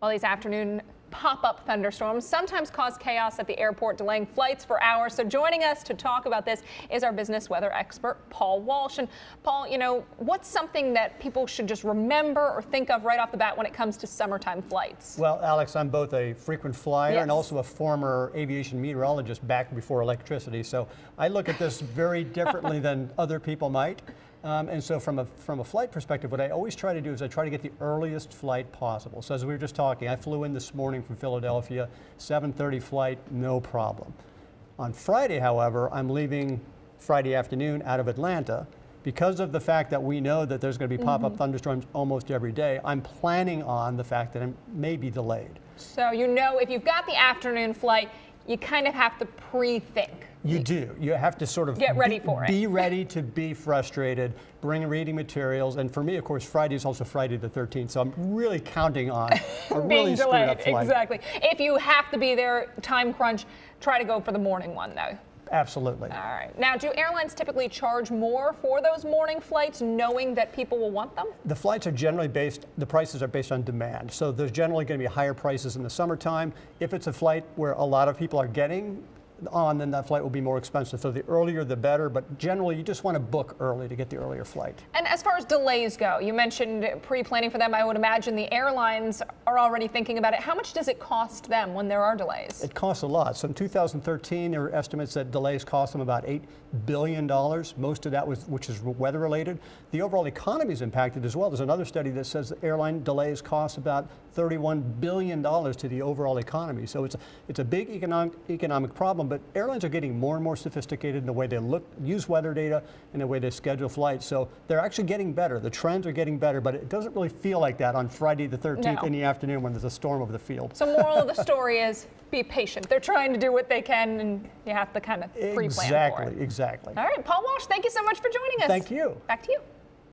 Well, these afternoon pop-up thunderstorms sometimes cause chaos at the airport, delaying flights for hours. So joining us to talk about this is our business weather expert, Paul Walsh. And Paul, what's something that people should just remember or think of right off the bat when it comes to summertime flights? Well, Alex, I'm both a frequent flyer and also a former aviation meteorologist back before electricity. So I look at this very differently than other people might. And so from a flight perspective, what I always try to do is I try to get the earliest flight possible. So as we were just talking, I flew in this morning from Philadelphia, 7:30 flight, no problem. On Friday, however, I'm leaving Friday afternoon out of Atlanta. Because of the fact that we know that there's going to be pop-up thunderstorms almost every day, I'm planning on the fact that I may be delayed. So if you've got the afternoon flight, you kind of have to pre-think. You do. You have to sort of get ready for it. Be ready to be frustrated, bring reading materials, and for me, of course, Friday is also Friday the 13th, so I'm really counting on a really screwed up flight. Exactly. If you have to be there, time crunch, try to go for the morning one, though. Absolutely. All right. Now, do airlines typically charge more for those morning flights, knowing that people will want them? The flights are generally the prices are based on demand. So there's generally going to be higher prices in the summertime. If it's a flight where a lot of people are getting on, then that flight will be more expensive. So the earlier the better, but generally you just want to book early to get the earlier flight. And as far as delays go, you mentioned pre-planning for them. I would imagine the airlines are already thinking about it. How much does it cost them when there are delays? It costs a lot. So in 2013, there were estimates that delays cost them about $8 billion. Most of that which is weather related. The overall economy is impacted as well. There's another study that says that airline delays cost about $31 billion to the overall economy. So it's a big economic problem. But airlines are getting more and more sophisticated in the way they use weather data and the way they schedule flights. So they're actually getting better. The trends are getting better, but it doesn't really feel like that on Friday the 13th in the afternoon when there's a storm over the field. So moral of the story is be patient. They're trying to do what they can, and you have to kind of pre-plan for it. Exactly. All right, Paul Walsh, thank you so much for joining us. Thank you. Back to you.